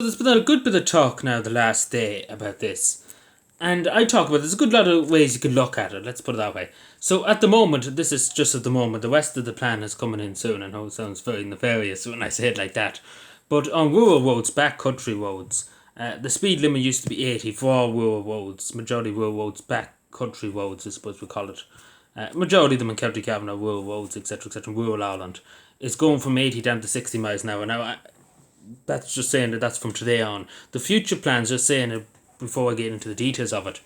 There's been a good bit of talk now the last day about this. And I talk about there's a good lot of ways you could look at it, let's put it that way. So at the moment, this is just at the moment, the rest of the plan is coming in soon. I know it sounds very nefarious when I say it like that. But on rural roads, backcountry roads, the speed limit used to be 80 for all rural roads, majority rural roads, backcountry roads, I suppose we call it. Majority of them in County Cavan are rural roads, etc., rural Ireland. It's going from 80 down to 60 miles an hour. Now, that's just saying that that's from today on. The future plans, just saying it before I get into the details of it.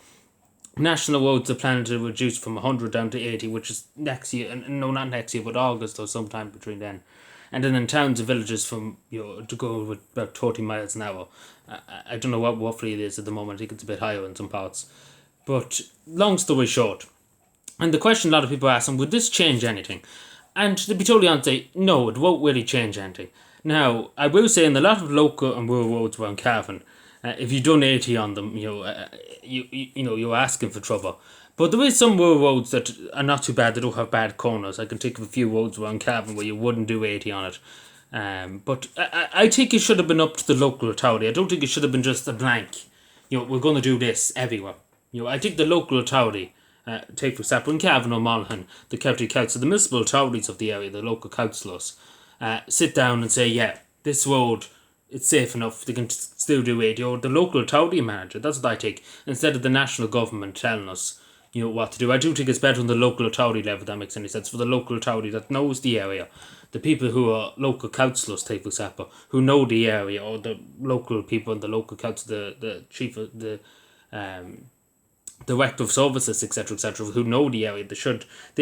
National roads are planning to reduce from 100 down to 80, which is next year, and no, not next year, but August or sometime between then. And then in towns and villages from, to go with about 30 miles an hour. I don't know what roughly it is at the moment. I think it's a bit higher in some parts. But long story short, and the question a lot of people are asking, would this change anything? And to be totally honest, no, it won't really change anything. Now, I will say in a lot of local and rural roads around Cavan, if you done 80 on them, you're asking for trouble. But there is some rural roads that are not too bad. They don't have bad corners. I can think of a few roads around Cavan where you wouldn't do 80 on it. But I think it should have been up to the local authority. I don't think it should have been just a blank. We're going to do this everywhere. I think the local authority, take for example in Cavan or Monaghan, the county council, the municipal authorities of the area, the local councillors, sit down and say, yeah, this road, it's safe enough, they can still do 80, or the local authority manager, that's what I think, instead of the national government telling us, what to do. I do think it's better on the local authority level, if that makes any sense, for the local authority that knows the area, the people who are local councillors, take for example, who know the area, or the local people in the local council, the chief of the director of services, etc., who know the area. They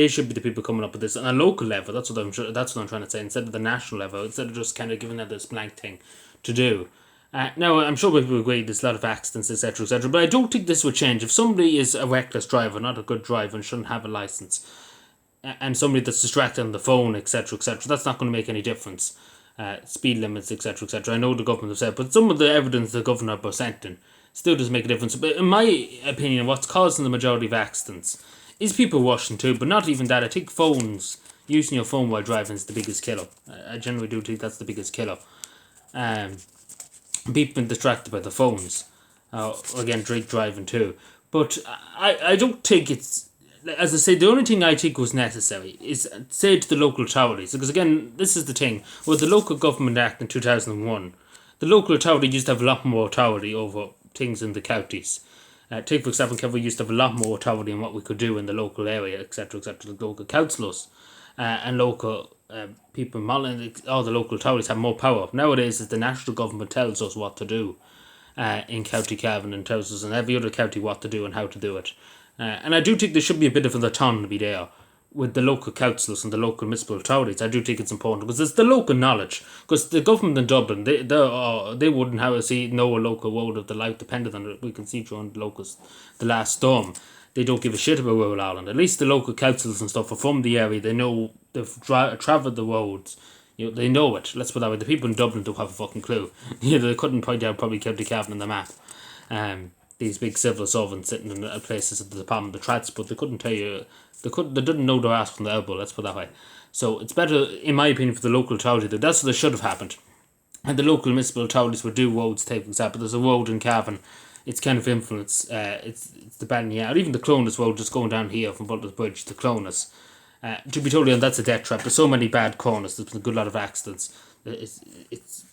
should be the people coming up with this on a local level. That's what I'm trying to say. Instead of the national level, instead of just kind of giving that this blank thing to do. Now, I'm sure people agree there's a lot of accidents, etc., but I don't think this would change. If somebody is a reckless driver, not a good driver, and shouldn't have a license, and somebody that's distracted on the phone, etc., that's not going to make any difference. Speed limits, etc., I know the government have said, but some of the evidence the governor presenting still doesn't make a difference. But in my opinion, what's causing the majority of accidents is people rushing too, but not even that. I think using your phone while driving is the biggest killer. I generally do think that's the biggest killer. People being distracted by the phones. Again, drink driving too. But I don't think it's, as I say, the only thing I think was necessary is say to the local authorities, because again, this is the thing, with the Local Government Act in 2001, the local authority used to have a lot more authority over things in the counties. Take for example, Cavan used to have a lot more authority on what we could do in the local area, etc., the local councillors and local people in Mullen, all the local authorities have more power. Nowadays, the national government tells us what to do in County Cavan and tells us in every other county what to do and how to do it. And I do think there should be a bit of an autonomy there with the local councillors and the local municipal authorities. I do think it's important because it's the local knowledge. Because the government in Dublin, they wouldn't have know a local road of the life dependent on it. We can see during the last storm. They don't give a shit about rural Ireland. At least the local councils and stuff are from the area. They know they've travelled the roads. They know it. Let's put that way. The people in Dublin don't have a fucking clue. They couldn't point out probably County Cavan on the map. These big civil servants sitting in places at the bottom of the tracks, but they couldn't tell you. They didn't know their ass from the elbow. Let's put it that way. So it's better, in my opinion, for the local authority. That's what that should have happened. And the local municipal authorities would do roads. Take for example, there's a road in Cavan. It's kind of influence. It's the Banyan, or even the Clonus road, just going down here from Butler's Bridge to Clonus. To be totally honest, that's a death trap. There's so many bad corners. There's been a good lot of accidents.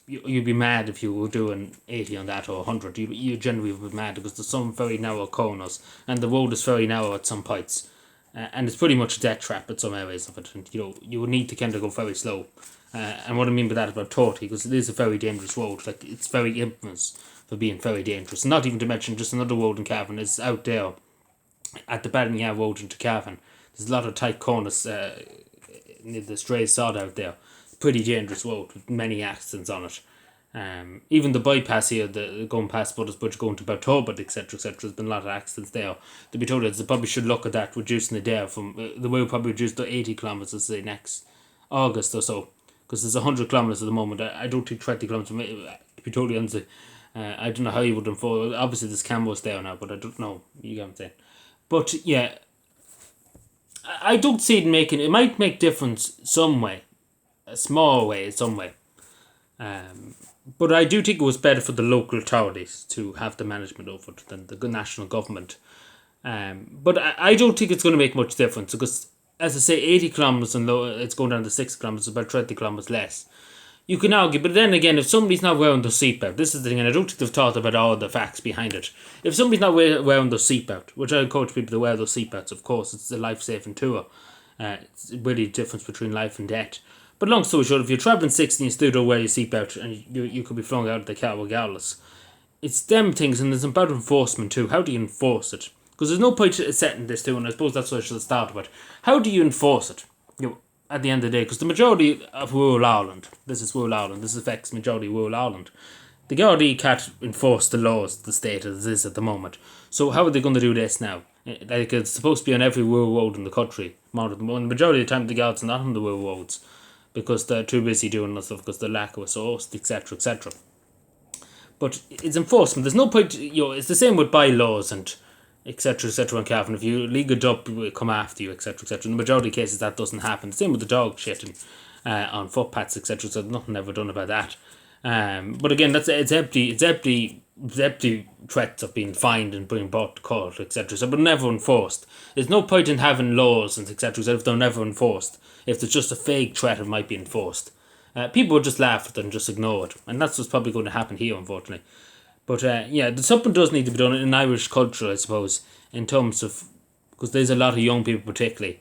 You'd be mad if you were doing 80 on that or 100. You generally would be mad because there's some very narrow corners and the road is very narrow at some points. And it's pretty much a death trap at some areas of it. And you would need to kind of go very slow. And what I mean by that is about 30, because it is a very dangerous road. Like, it's very infamous for being very dangerous. And not even to mention just another road in Cavan is out there at the Ballinea Road into Cavan. There's a lot of tight corners near the stray sod out there. Pretty dangerous road with many accidents on it. Even the bypass here, going past Butler's Bridge, going to Bartobert, etc., there's been a lot of accidents there. To be told, they probably should look at that, reducing it there from the way will probably reduce to 80 kilometres, say next August or so, because there's 100 kilometres at the moment. I don't think 20 kilometres. To be totally honest, I don't know how you would enforce. Obviously, there's cameras there now, but I don't know. You get what I'm saying. But yeah, I don't see it making. It might make difference some way, a small way, some way. But I do think it was better for the local authorities to have the management over it than the national government. But I don't think it's going to make much difference because, as I say, 80 kilometres and it's going down to 6 kilometres, about 20 kilometres less. You can argue, but then again, if somebody's not wearing the seatbelt, this is the thing, and I don't think they've thought about all the facts behind it. If somebody's not wearing the seatbelt, which I encourage people to wear those seatbelts, of course, it's a life-saving tool. It's really the difference between life and death. But long story short, if you're travelling 60 and you still don't wear your seatbelt, and you could be flung out of the car regardless, it's them things, and it's about enforcement too. How do you enforce it? Because there's no point setting this too, and I suppose that's what I should start about. How do you enforce it? At the end of the day, because the majority of rural Ireland, this affects majority of rural Ireland. The Gardaí can't enforce the laws the state as is at the moment. So how are they going to do this now? Like, it's supposed to be on every rural road in the country. The majority of the time the guards are not on the rural roads because they're too busy doing that stuff because the lack of resource, etc., etc. But it's enforcement. There's no point, it's the same with bylaws and etc., etc. on Cavan. If you legal job, will come after you, etc., etc. In the majority of cases, that doesn't happen. The same with the dog shitting on footpaths, etc. So nothing ever done about that. But again, it's empty threats of being fined and being brought to court, etc. So, but never enforced. There's no point in having laws and etc. if they're never enforced. If there's just a fake threat, it might be enforced. People would just laugh at it and just ignore it, and that's what's probably going to happen here, unfortunately. But something does need to be done in Irish culture, I suppose, in terms of, because there's a lot of young people particularly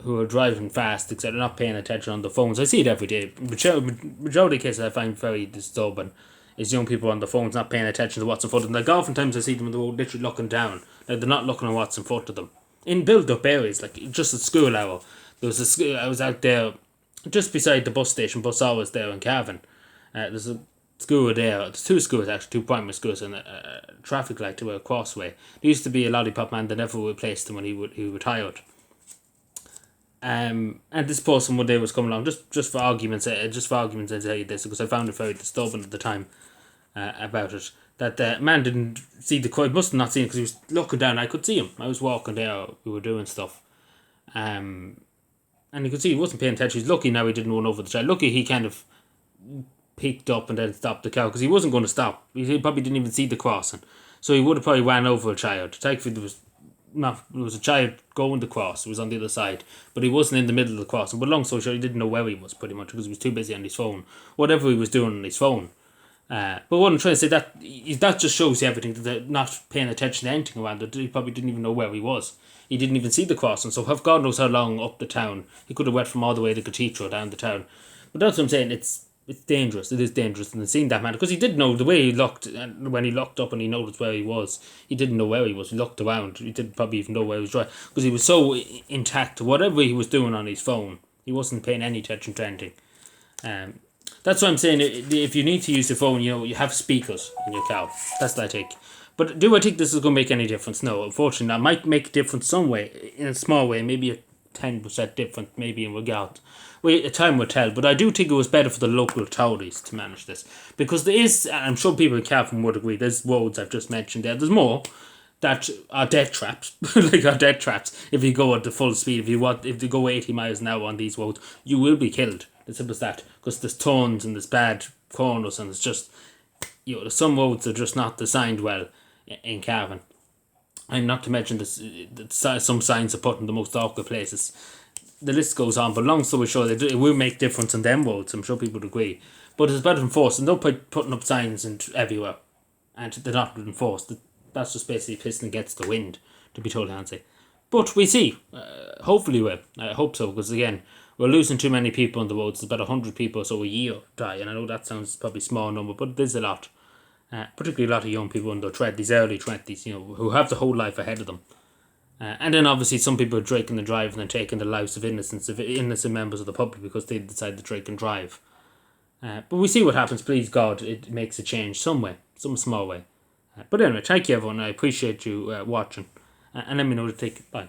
who are driving fast, etc., not paying attention on the phones. I see it every day. Majority of cases I find very disturbing is young people on the phones not paying attention to what's in front of them. Like, oftentimes I see them on the road literally looking down. Like, they're not looking at what's in front of them. In built-up areas, like just at school hour, I was out there just beside the bus station, Bus Hours there in Cavan. There's a school there. There's two schools actually, two primary schools, and a traffic light to a crossway. There used to be a lollipop man that never replaced him when he retired. And this person one day was coming along just for arguments. I tell you this because I found it very disturbing at the time about it. That the man didn't see the car. He must have not seen it because he was looking down. I could see him. I was walking there. We were doing stuff. And you could see he wasn't paying attention. He's lucky now he didn't run over the child. Lucky he kind of picked up and then stopped the car because he wasn't going to stop. He probably didn't even see the crossing. So he would have probably ran over a child. Thankfully there was a child going to cross. It was on the other side. But he wasn't in the middle of the crossing. But long story short, he didn't know where he was pretty much because he was too busy on his phone. Whatever he was doing on his phone. But what I'm trying to say, that just shows you everything. That they're not paying attention to anything around it. He probably didn't even know where he was. He didn't even see the crossing. So God knows how long up the town. He could have went from all the way to Cathedral down the town. But that's what I'm saying. It's dangerous. It is dangerous. And seeing that man, because he didn't know the way he looked, and when he looked up and he noticed where he was, he didn't know where he was. He looked around. He didn't probably even know where he was driving because he was so intact to whatever he was doing on his phone. He wasn't paying any attention to anything. That's what I'm saying. If you need to use the phone, you have speakers in your car. That's what I think. But do I think this is going to make any difference? No, unfortunately, that might make a difference some way, in a small way, maybe a 10% difference, maybe in regard. Well, time will tell, but I do think it was better for the local authorities to manage this. Because there is, and I'm sure people in Cavan would agree, there's roads I've just mentioned there. There's more that are death traps, If you go at the full speed, if you go 80 miles an hour on these roads, you will be killed. As simple as that. Because there's turns and there's bad corners, and it's just, some roads are just not designed well in Cavan. And not to mention some signs are put in the most awkward places. The list goes on, but long story short, it will make difference in them roads. I'm sure people would agree. But it's better enforced. And don't putting up signs everywhere, and they're not enforced. That's just basically pissing against the wind, to be totally honest. But we see. Hopefully we'll. I hope so, because again, we're losing too many people on the roads. There's about 100 people or so a year die, and I know that sounds probably a small number, but there's a lot. Particularly a lot of young people in their these early 20s, who have the whole life ahead of them. And then obviously some people are drinking and driving and taking the lives of innocent members of the public because they decide to drink and drive. But we see what happens. Please God, it makes a change some way, some small way. But anyway, thank you everyone. I appreciate you watching. And let me know what you think. Bye.